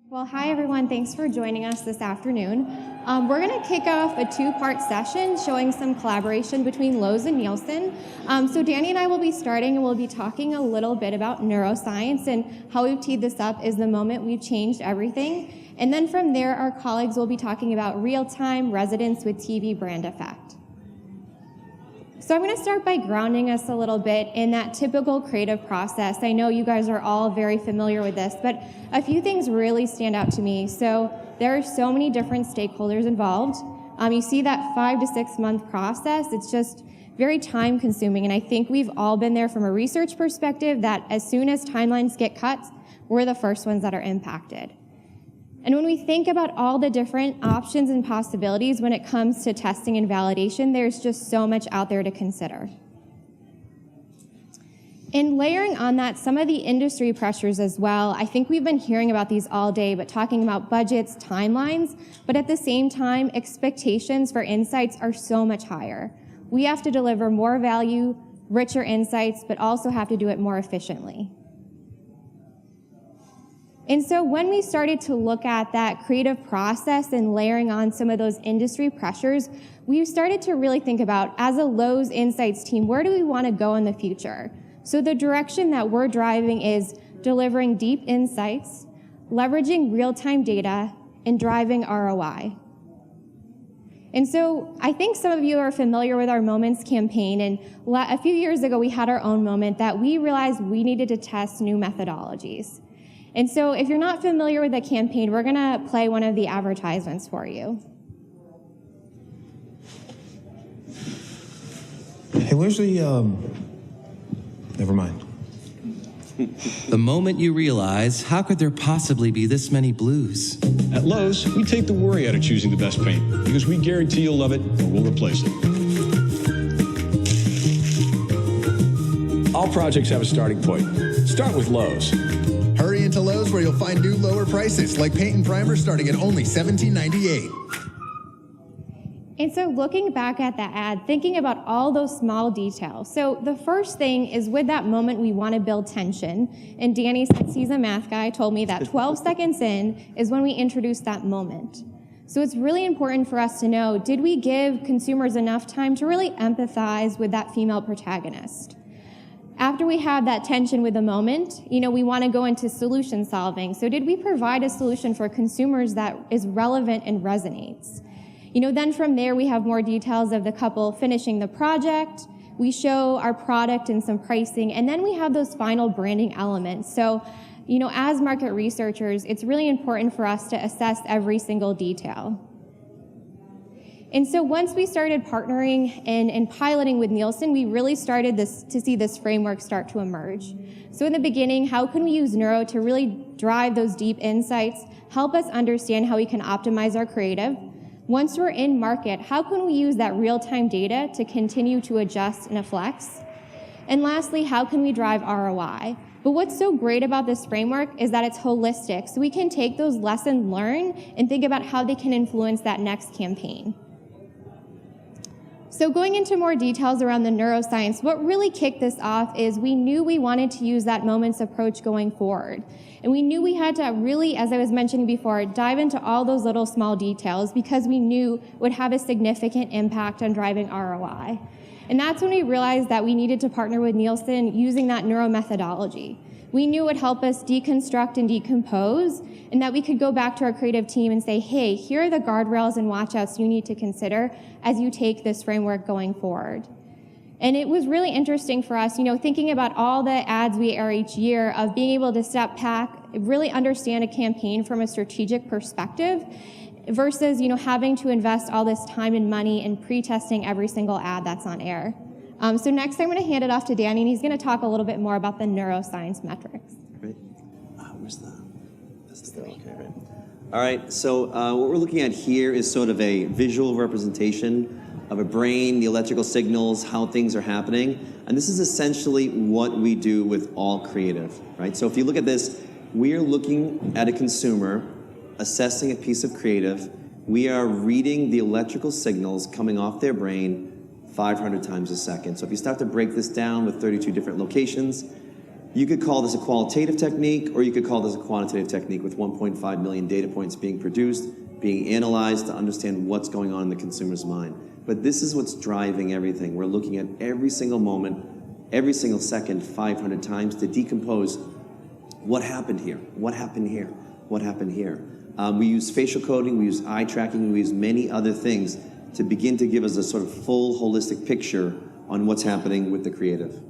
Well, hi everyone, thanks for joining us this afternoon. We're going to kick off a two-part session showing some collaboration between Lowe's and Nielsen. So Danny and I will be starting and we'll be talking a little bit about neuroscience, and how we've teed this up is the moment we've changed everything. And then from there, our colleagues will be talking about real-time residence with TV brand effect. So I'm going to start by grounding us a little bit in that typical creative process. I know you guys are all very familiar with this, but a few things really stand out to me. So there are so many different stakeholders involved. You see that 5 to 6 month process. It's just very time consuming. And I think we've all been there from a research perspective that as soon as timelines get cut, we're the first ones that are impacted. And when we think about all the different options and possibilities when it comes to testing and validation, there's just so much out there to consider. And layering on that, some of the industry pressures as well. I think we've been hearing about these all day, but talking about budgets, timelines, but at the same time, expectations for insights are so much higher. We have to deliver more value, richer insights, but also have to do it more efficiently. And so when we started to look at that creative process and layering on some of those industry pressures, we started to really think about, as a Lowe's Insights team, where do we want to go in the future? So the direction that we're driving is delivering deep insights, leveraging real-time data, and driving ROI. And so I think some of you are familiar with our Moments campaign, and a few years ago we had our own moment that we realized we needed to test new methodologies. And so if you're not familiar with the campaign, we're going to play one of the advertisements for you. Hey, where's the, never mind. The moment you realize, how could there possibly be this many blues? At Lowe's, we take the worry out of choosing the best paint because we guarantee you'll love it or we'll replace it. All projects have a starting point. Start with Lowe's. Hurry into Lowe's where you'll find new lower prices like paint and primer starting at only $17.98. And so looking back at that ad, thinking about all those small details. So the first thing is, with that moment, we want to build tension. And Danny, since he's a math guy, told me that 12 seconds in is when we introduce that moment. So it's really important for us to know, did we give consumers enough time to really empathize with that female protagonist? After we have that tension with the moment, we want to go into solution solving. So did we provide a solution for consumers that is relevant and resonates? Then from there, we have more details of the couple finishing the project. We show our product and some pricing, and then we have those final branding elements. So, as market researchers, it's really important for us to assess every single detail. And so once we started partnering and piloting with Nielsen, we really started to see this framework start to emerge. So in the beginning, how can we use Neuro to really drive those deep insights, help us understand how we can optimize our creative? Once we're in market, how can we use that real-time data to continue to adjust and flex? And lastly, how can we drive ROI? But what's so great about this framework is that it's holistic. So we can take those lessons learned and think about how they can influence that next campaign. So going into more details around the neuroscience, what really kicked this off is we knew we wanted to use that moments approach going forward. And we knew we had to really, as I was mentioning before, dive into all those little small details because we knew it would have a significant impact on driving ROI. And that's when we realized that we needed to partner with Nielsen using that Neuro methodology. We knew it would help us deconstruct and decompose, and that we could go back to our creative team and say, hey, here are the guardrails and watchouts you need to consider as you take this framework going forward. And it was really interesting for us, thinking about all the ads we air each year, of being able to step back, really understand a campaign from a strategic perspective versus, having to invest all this time and money in pre-testing every single ad that's on air. So next I'm going to hand it off to Danny, and he's going to talk a little bit more about the neuroscience metrics. Great. Where's the... That's the okay, right. All right, so what we're looking at here is sort of a visual representation of a brain, the electrical signals, how things are happening. And this is essentially what we do with all creative, right? So if you look at this, we are looking at a consumer, assessing a piece of creative. We are reading the electrical signals coming off their brain 500 times a second. So if you start to break this down with 32 different locations, You could call this a qualitative technique, or you could call this a quantitative technique with 1.5 million data points being produced, being analyzed to understand what's going on in the consumer's mind. But this is what's driving everything. We're looking at every single moment, every single second, 500 times to decompose what happened here, what happened here, what happened here. We use facial coding, we use eye tracking, we use many other things to begin to give us a sort of full holistic picture on what's happening with the creative.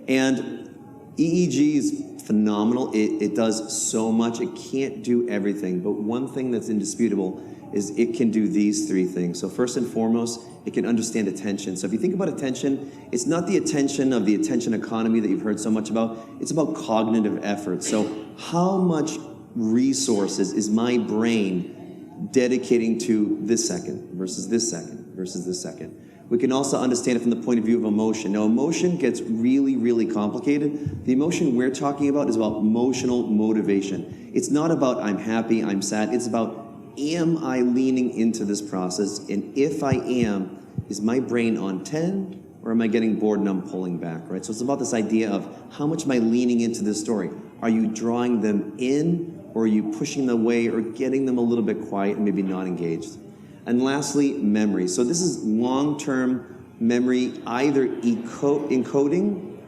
And EEG is phenomenal. It does so much. It can't do everything, but one thing that's indisputable is it can do these three things. So first and foremost, it can understand attention. So if you think about attention, it's not the attention of the attention economy that you've heard so much about. It's about cognitive effort. So how much resources is my brain dedicating to this second versus this second versus this second? We can also understand it from the point of view of emotion. Now, emotion gets really, really complicated. The emotion we're talking about is about emotional motivation. It's not about I'm happy, I'm sad. It's about, am I leaning into this process? And if I am, is my brain on 10 or am I getting bored and I'm pulling back, right? So it's about this idea of how much am I leaning into this story? Are you drawing them in, or are you pushing them away or getting them a little bit quiet and maybe not engaged? And lastly, memory. So this is long-term memory, either encoding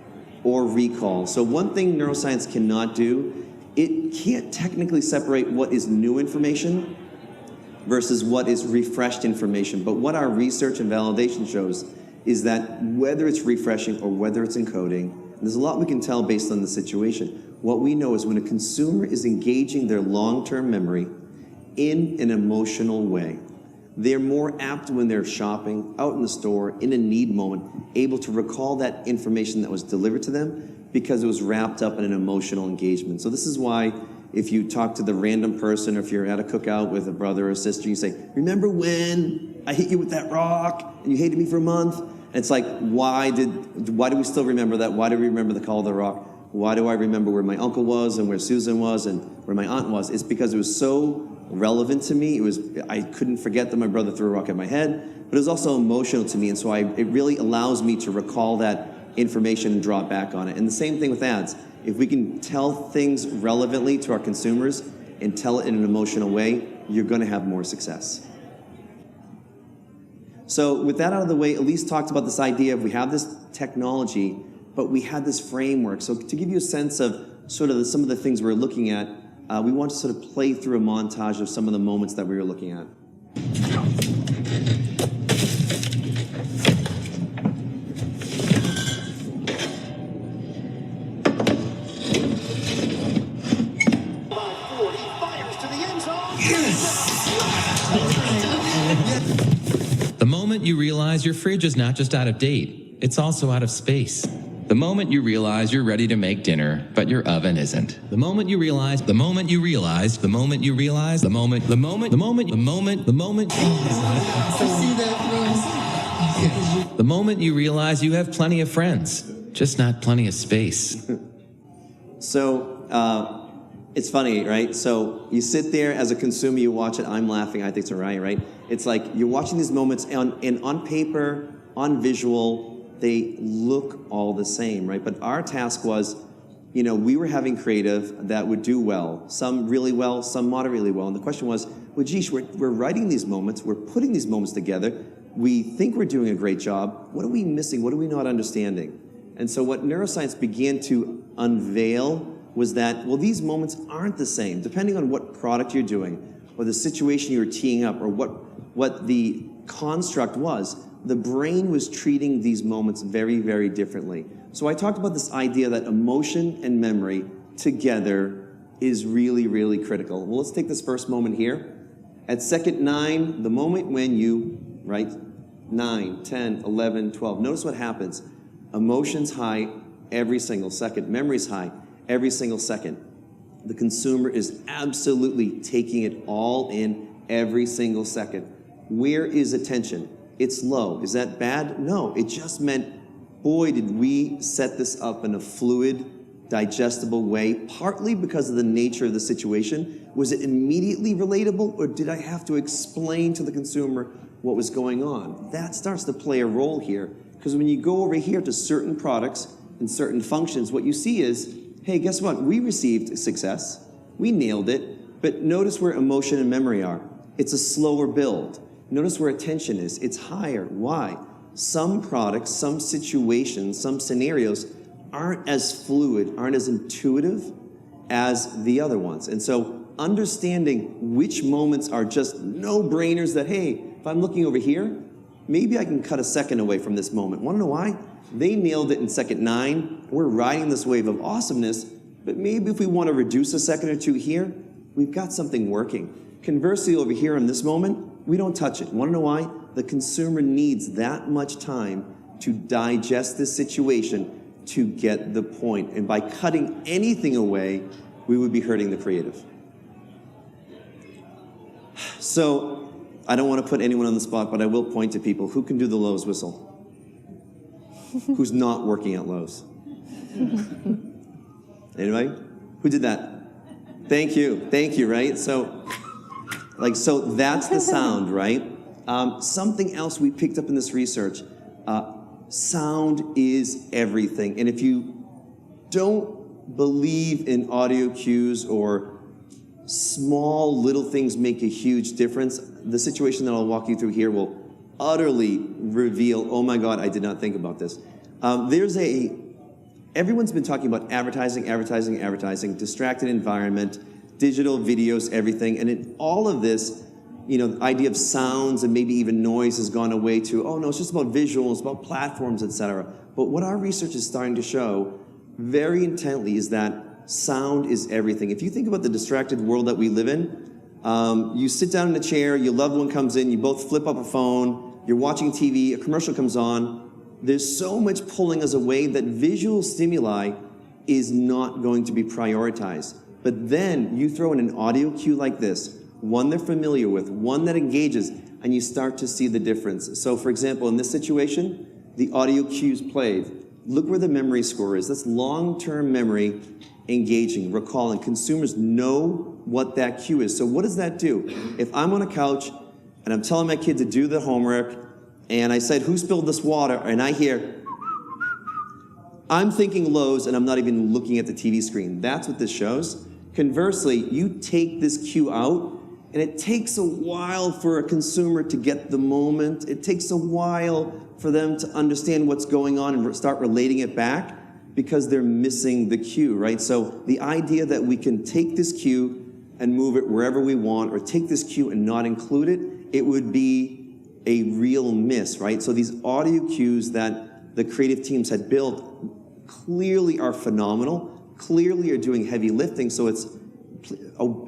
or recall. So one thing neuroscience cannot do, it can't technically separate what is new information versus what is refreshed information. But what our research and validation shows is that whether it's refreshing or whether it's encoding, and there's a lot we can tell based on the situation. What we know is when a consumer is engaging their long-term memory in an emotional way, they're more apt when they're shopping, out in the store, in a need moment, able to recall that information that was delivered to them because it was wrapped up in an emotional engagement. So this is why if you talk to the random person, or if you're at a cookout with a brother or sister, you say, remember when I hit you with that rock and you hated me for a month? And it's like, why do we still remember that? Why do we remember the call of the rock? Why do I remember where my uncle was and where Susan was and where my aunt was? It's because it was so relevant to me. I couldn't forget that my brother threw a rock at my head, but it was also emotional to me, and so it really allows me to recall that information and draw back on it. And the same thing with ads. If we can tell things relevantly to our consumers and tell it in an emotional way, you're going to have more success. So with that out of the way, Elise talked about this idea of we have this technology, but we had this framework. So to give you a sense of sort of some of the things we're looking at, we want to sort of play through a montage of some of the moments that we were looking at. The moment you realize your fridge is not just out of date, it's also out of space. The moment you realize you're ready to make dinner, but your oven isn't. The moment you realize. The moment you realize you have plenty of friends, just not plenty of space. So it's funny, right? So you sit there as a consumer, you watch it. I'm laughing. I think it's right? It's like you're watching these moments, and on paper, on visual, they look all the same, right? But our task was, we were having creative that would do well, some really well, some moderately well. And the question was, well, geez, we're writing these moments, we're putting these moments together. We think we're doing a great job. What are we missing? What are we not understanding? And so what neuroscience began to unveil was that, well, these moments aren't the same. Depending on what product you're doing, or the situation you're teeing up, or what the construct was, the brain was treating these moments very, very differently. So I talked about this idea that emotion and memory together is really, really critical. Well, let's take this first moment here. At second 9, the moment when you, right, 9, 10, 11, 12, notice what happens. Emotion's high every single second. Memory's high every single second. The consumer is absolutely taking it all in every single second. Where is attention? It's low. Is that bad? No, it just meant, boy, did we set this up in a fluid, digestible way, partly because of the nature of the situation. Was it immediately relatable, or did I have to explain to the consumer what was going on? That starts to play a role here, because when you go over here to certain products, in certain functions, what you see is, hey, guess what? We received success. We nailed it. But notice where emotion and memory are. It's a slower build. Notice where attention is. It's higher. Why? Some products, some situations, some scenarios aren't as fluid, aren't as intuitive as the other ones. And so understanding which moments are just no-brainers that, hey, if I'm looking over here, maybe I can cut a second away from this moment. Want to know why? They nailed it in second 9. We're riding this wave of awesomeness, but maybe if we want to reduce a second or two here, we've got something working. Conversely, over here in this moment, we don't touch it. Want to know why? The consumer needs that much time to digest this situation to get the point. And by cutting anything away, we would be hurting the creative. So, I don't want to put anyone on the spot, but I will point to people. Who can do the Lowe's whistle? Who's not working at Lowe's? Anybody? Who did that? Thank you, right? So that's the sound, right? Something else we picked up in this research, sound is everything. And if you don't believe in audio cues or small little things make a huge difference, the situation that I'll walk you through here will utterly reveal, oh my God, I did not think about this. Everyone's been talking about advertising, distracted environment, digital videos, everything. And in all of this, the idea of sounds and maybe even noise has gone away to, oh no, it's just about visuals, about platforms, etc. But what our research is starting to show very intently is that sound is everything. If you think about the distracted world that we live in, you sit down in a chair, your loved one comes in, you both flip up a phone, you're watching TV, a commercial comes on. There's so much pulling us away that visual stimuli is not going to be prioritized. But then you throw in an audio cue like this, one they're familiar with, one that engages, and you start to see the difference. So for example, in this situation, the audio cues played. Look where the memory score is. That's long-term memory engaging, recalling. Consumers know what that cue is. So what does that do? If I'm on a couch and I'm telling my kid to do the homework, and I said, who spilled this water? And I hear, I'm thinking Lowe's, and I'm not even looking at the TV screen. That's what this shows. Conversely, you take this cue out, and it takes a while for a consumer to get the moment. It takes a while for them to understand what's going on and start relating it back because they're missing the cue, right? So the idea that we can take this cue and move it wherever we want, or take this cue and not include it, it would be a real miss, right? So these audio cues that the creative teams had built clearly are phenomenal, clearly are doing heavy lifting, so it's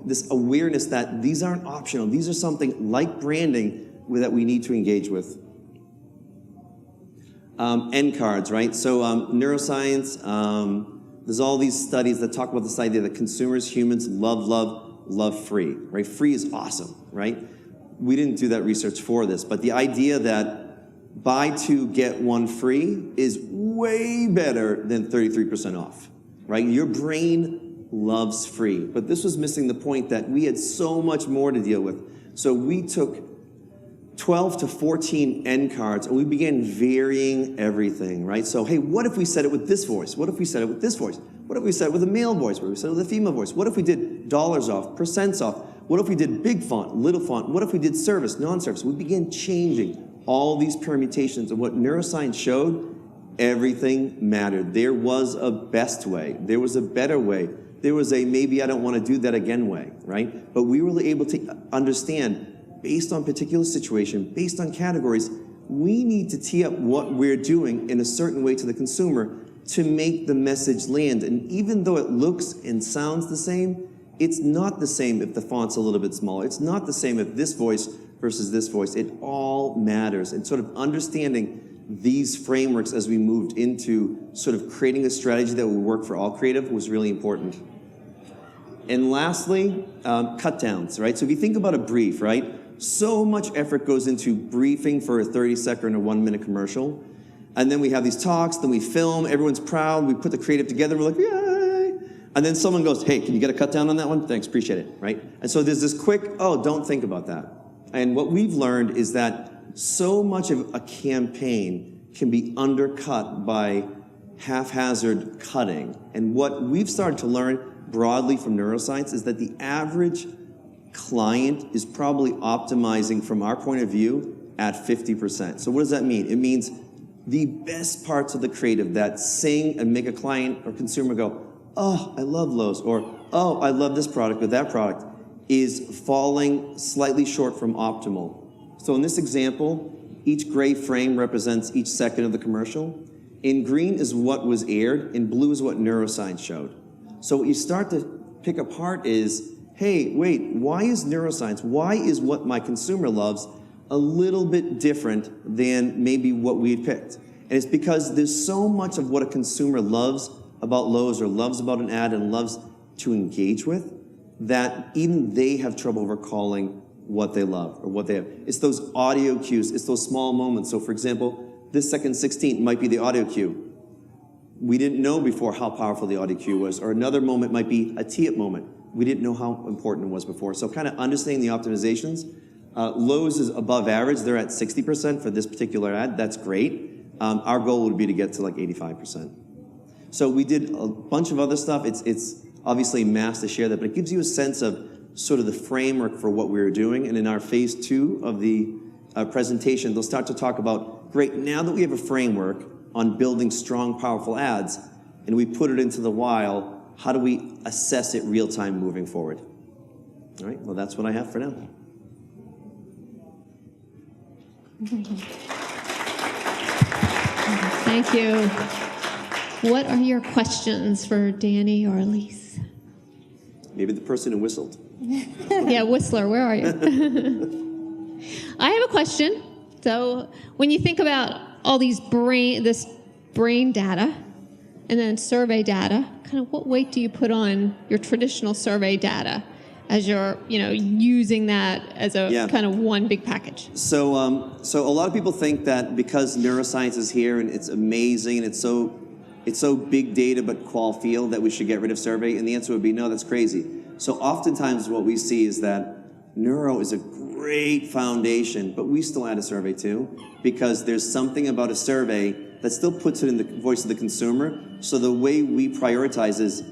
this awareness that these aren't optional. These are something like branding that we need to engage with. End cards, right? So neuroscience, there's all these studies that talk about this idea that consumers, humans, love free, right? Free is awesome, right? We didn't do that research for this, but the idea that buy two, get one free is way better than 33% off, right? Your brain loves free, but this was missing the point that we had so much more to deal with. So we took 12 to 14 end cards and we began varying everything, right? So, hey, what if we said it with this voice? What if we said it with this voice? What if we said it with a male voice? What if we said it with a female voice? What if we did dollars off, percents off? What if we did big font, little font? What if we did service, non-service? We began changing all these permutations, and what neuroscience showed, everything mattered. There was a best way. There was a better way. There was a maybe I don't want to do that again way, right? But we were able to understand, based on particular situation, based on categories, we need to tee up what we're doing in a certain way to the consumer to make the message land. And even though it looks and sounds the same, it's not the same if the font's a little bit smaller. It's not the same if this voice versus this voice. It all matters. And sort of understanding these frameworks as we moved into sort of creating a strategy that would work for all creative was really important. And lastly, cut downs, right? So if you think about a brief, right? So much effort goes into briefing for a 30-second or 1-minute commercial. And then we have these talks, then we film, everyone's proud, we put the creative together, we're like, yay! And then someone goes, hey, can you get a cut down on that one? Thanks, appreciate it, right? And so there's this quick, oh, don't think about that. And what we've learned is that so much of a campaign can be undercut by haphazard cutting. And what we've started to learn broadly from neuroscience is that the average client is probably optimizing, from our point of view, at 50%. So what does that mean? It means the best parts of the creative that sing and make a client or consumer go, oh, I love Lowe's, or oh, I love this product or that product, is falling slightly short from optimal. So in this example, each gray frame represents each second of the commercial. In green is what was aired, in blue is what neuroscience showed. So what you start to pick apart is, hey, wait, why is neuroscience, why is what my consumer loves a little bit different than maybe what we had picked? And it's because there's so much of what a consumer loves about Lowe's or loves about an ad and loves to engage with that even they have trouble recalling what they love or what they have. It's those audio cues, it's those small moments. So for example, this second 16th might be the audio cue. We didn't know before how powerful the audio cue was. Or another moment might be a tee-up moment. We didn't know how important it was before. So kind of understanding the optimizations. Lowe's is above average. They're at 60% for this particular ad. That's great. Our goal would be to get to like 85%. So we did a bunch of other stuff. It's obviously mass to share that, but it gives you a sense of sort of the framework for what we were doing. And in our phase 2 of the presentation, they'll start to talk about, great, now that we have a framework on building strong, powerful ads, and we put it into the while, how do we assess it real time moving forward? All right, well, that's what I have for now. Thank you. What are your questions for Danny or Elise? Maybe the person who whistled. Yeah, Whistler, where are you? I have a question. So when you think about all these this brain data and then survey data, kind of what weight do you put on your traditional survey data as you're, using that as a kind of one big package? So a lot of people think that because neuroscience is here and it's amazing and it's so big data but qual field that we should get rid of survey, and the answer would be no, that's crazy. So oftentimes what we see is that neuro is a great foundation, but we still add a survey too, because there's something about a survey that still puts it in the voice of the consumer. So the way we prioritize is,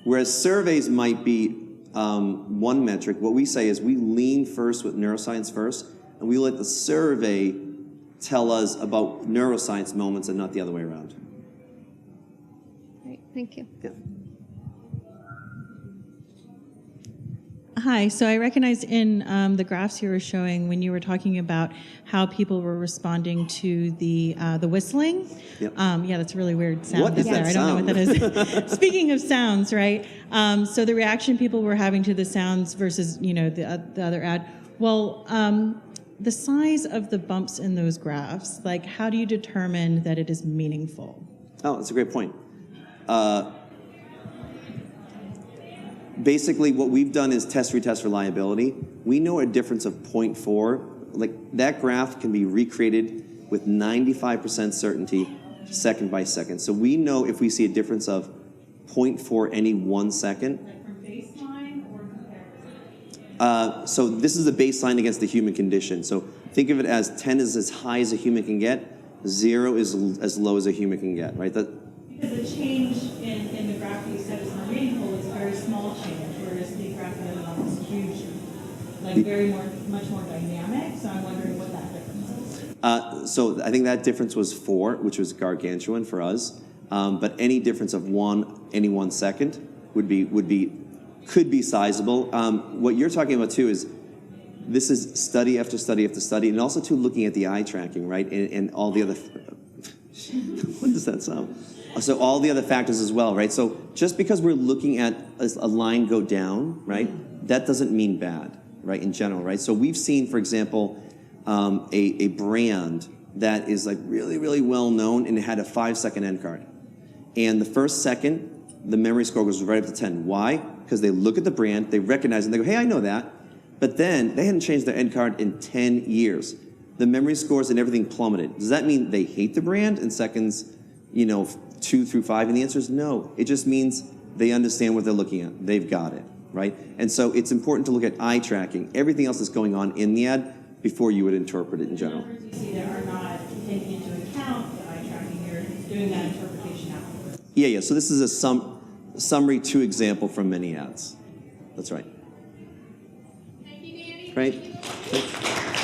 whereas surveys might be one metric, what we say is we lean first with neuroscience first, and we let the survey tell us about neuroscience moments and not the other way around. Great, thank you. Yeah. Hi, so I recognized in the graphs you were showing when you were talking about how people were responding to the whistling. Yep. Yeah, that's a really weird sound. What is that I don't know what that is. Speaking of sounds, right? So the reaction people were having to the sounds versus, the other ad. Well, the size of the bumps in those graphs, like how do you determine that it is meaningful? Oh, that's a great point. Basically, what we've done is retest reliability. We know a difference of 0.4. Like, that graph can be recreated with 95% certainty, second by second. So we know if we see a difference of 0.4 any 1 second. Like from baseline or comparison? So this is a baseline against the human condition. So think of it as 10 is as high as a human can get, 0 is as low as a human can get, right? Because the change in the graph you said is more meaningful is a very small change, whereas the graph that I love is huge, like much more dynamic. So I'm wondering what that difference is. So I think that difference was 4, which was gargantuan for us. But any difference of 1 second could be sizable. What you're talking about too is this is study after study after study, and also too looking at the eye tracking, right, and all the other. What does that sound? So all the other factors as well, right? So just because we're looking at a line go down, right, that doesn't mean bad, right, in general, right? So we've seen, for example, a brand that is like really, really well known and it had a 5-second end card. And the first second, the memory score goes right up to 10. Why? Because they look at the brand, they recognize it, and they go, hey, I know that. But then they hadn't changed their end card in 10 years. The memory scores and everything plummeted. Does that mean they hate the brand in seconds, 2 through 5? And the answer is no. It just means they understand what they're looking at. They've got it, right? And so it's important to look at eye tracking, everything else that's going on in the ad before you would interpret it in general. The numbers you see that are not taking into account the eye tracking, you're doing that interpretation afterwards. Yeah. So this is a summary to example from many ads. That's right. Thank you, Danny. Right.